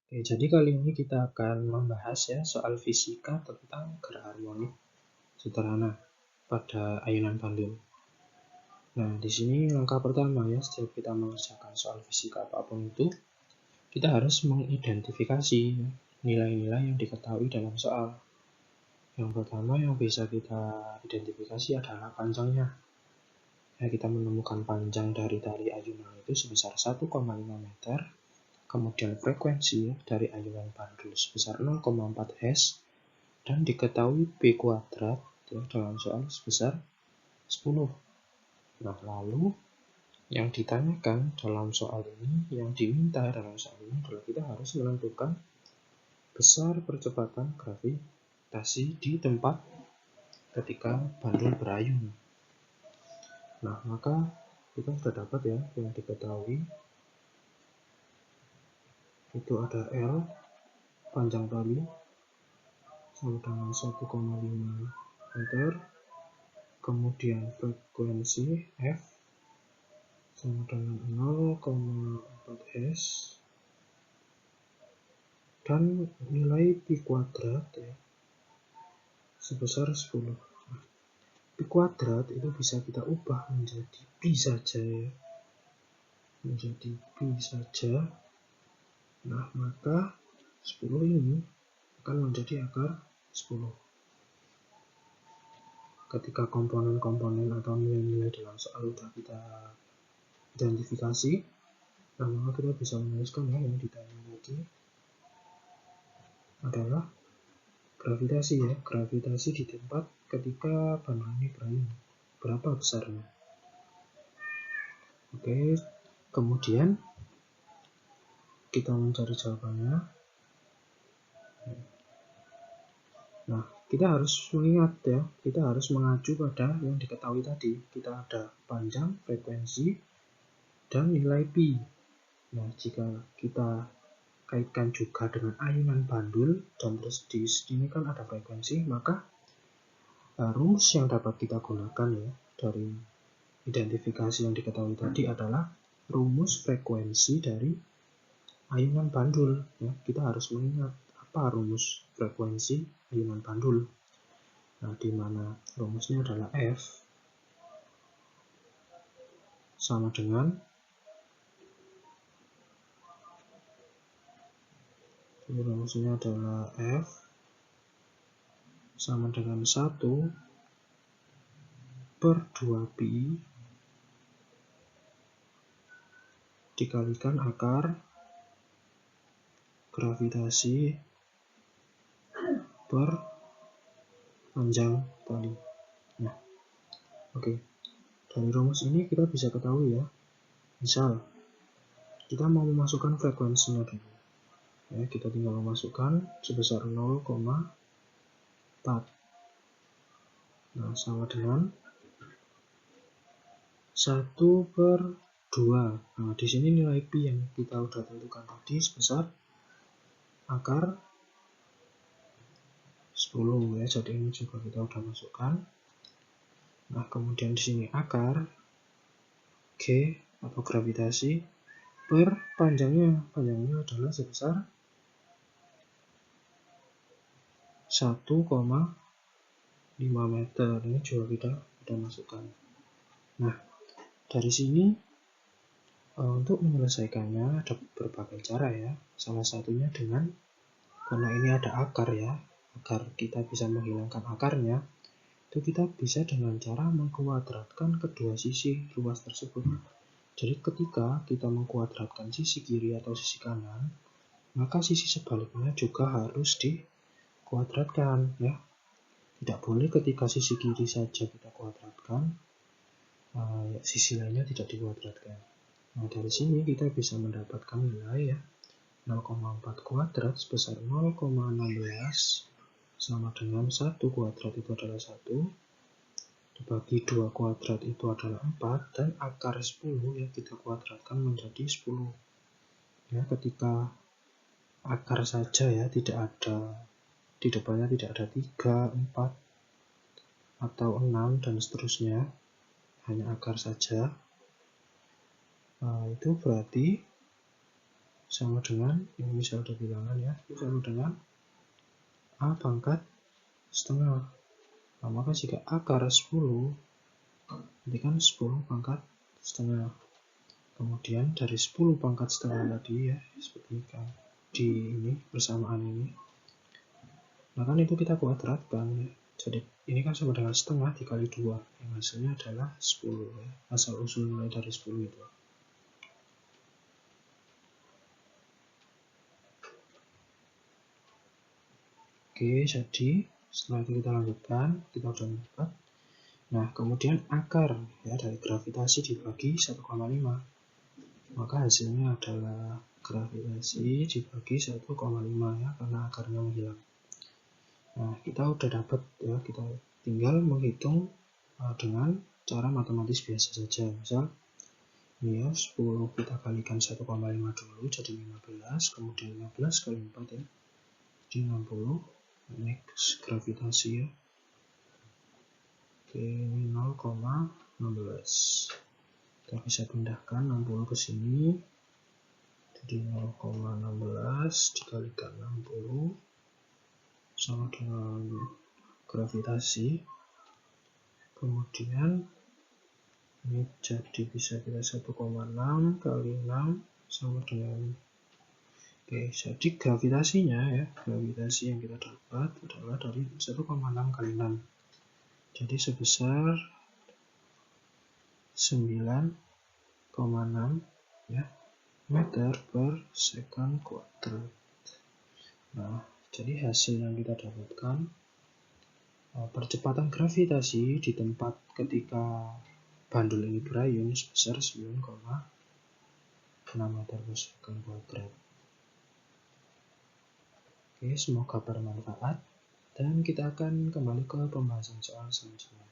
Oke, jadi kali ini kita akan membahas ya soal fisika tentang gerak harmonik sederhana pada ayunan bandul. Nah, di sini langkah pertama ya, setiap kita mengerjakan soal fisika apapun itu, kita harus mengidentifikasi nilai-nilai yang diketahui dalam soal. Yang pertama yang bisa kita identifikasi adalah panjangnya. Ya, kita menemukan panjang dari tali ayunan itu sebesar 1,5 meter. Kemudian frekuensi dari ayunan bandul sebesar 0,4 Hz dan diketahui P kuadrat ya, dalam soal sebesar 10. Nah, lalu yang ditanyakan dalam soal ini, yang diminta dalam soal ini adalah kita harus menentukan besar percepatan gravitasi di tempat ketika bandul berayun. Nah, maka kita sudah dapat ya yang diketahui itu ada L panjang tali sama dengan 1,5 meter, kemudian frekuensi F sama dengan 0,4 Hz dan nilai Pi kuadrat ya, sebesar 10. Nah, Pi kuadrat itu bisa kita ubah menjadi Pi saja ya, menjadi Pi saja. Nah, maka 10 ini akan menjadi akar 10. Ketika komponen-komponen atau nilai-nilai dalam soal sudah kita identifikasi, nah maka kita bisa menuliskan ya, yang ditanya tadi adalah gravitasi ya, gravitasi di tempat ketika bandul ini berayun, berapa besarnya. Oke, kemudian kita mencari jawabannya. Nah, kita harus mengingat ya, kita harus mengacu pada yang diketahui tadi. Kita ada panjang, frekuensi, dan nilai Pi. Nah, jika kita kaitkan juga dengan ayunan bandul dan terus di sini kan ada frekuensi, maka rumus yang dapat kita gunakan ya dari identifikasi yang diketahui tadi adalah rumus frekuensi dari ayunan bandul ya. Kita harus mengingat apa rumus frekuensi ayunan bandul. Nah, di mana rumusnya adalah F sama dengan rumusnya adalah F sama dengan 1 per 2 Pi dikalikan akar gravitasi per panjang tali. Nah, oke. Dari rumus ini kita bisa ketahui ya. Misal kita mau memasukkan frekuensinya dulu. Ya, kita tinggal memasukkan sebesar 0,4. Nah, sama dengan 1 per 2. Nah, di sini nilai Pi yang kita udah tentukan tadi sebesar akar 10 ya. Jadi ini juga kita udah masukkan. Nah, kemudian di sini akar G atau gravitasi per panjangnya adalah sebesar 1,5 meter. Ini juga kita sudah masukkan. Nah, dari sini untuk menyelesaikannya ada berbagai cara ya. Salah satunya dengan, karena ini ada akar ya, agar kita bisa menghilangkan akarnya, itu kita bisa dengan cara mengkuadratkan kedua sisi ruas tersebut. Jadi ketika kita mengkuadratkan sisi kiri atau sisi kanan, maka sisi sebaliknya juga harus dikuadratkan ya. Tidak boleh ketika sisi kiri saja kita kuadratkan, sisi lainnya tidak dikuadratkan. Nah, dari sini kita bisa mendapatkan nilai ya 0,4 kuadrat sebesar 0,16 sama dengan 1 kuadrat itu adalah 1 dibagi 2 kuadrat itu adalah 4 dan akar 10 ya kita kuadratkan menjadi 10 ya. Ketika akar saja ya, tidak ada di depannya, tidak ada 3, 4 atau 6 dan seterusnya, hanya akar saja. Nah, itu berarti sama dengan, ini misal ada bilangan ya, sama dengan A pangkat setengah. Nah, maka jika akar 10, nanti kan 10 pangkat setengah. Kemudian dari 10 pangkat setengah tadi ya, seperti kan di ini persamaan ini. Nah kan itu kita kuadratkan ya. Jadi ini kan sama dengan setengah dikali 2. Yang hasilnya adalah 10 ya. Asal usul nilai dari 10 itu. Oke, jadi setelah itu kita lanjutkan, kita sudah mendapat. Nah, kemudian akar ya dari gravitasi dibagi 1,5. Maka hasilnya adalah gravitasi dibagi 1,5 ya, karena akarnya menghilang. Nah, kita udah dapat ya, kita tinggal menghitung dengan cara matematis biasa saja. Misal, ini ya, 10 kita kalikan 1,5 dulu, jadi 15, kemudian 15 kali 4 ya, jadi 60. Next, gravitasi ya. Oke, ini 0,16. Kita bisa pindahkan 60 ke sini. Jadi 0,16 dikalikan 60 sama dengan gravitasi. Kemudian ini jadi bisa kita 1,6 kali 6 sama dengan, oke, jadi gravitasinya ya, gravitasi yang kita dapat adalah dari 1,6 kali 6. Jadi sebesar 9,6 ya, meter per second kuadrat. Nah, jadi hasil yang kita dapatkan, percepatan gravitasi di tempat ketika bandul ini berayun sebesar 9,6 meter per second kuadrat. Oke, semoga bermanfaat dan kita akan kembali ke pembahasan soal selanjutnya.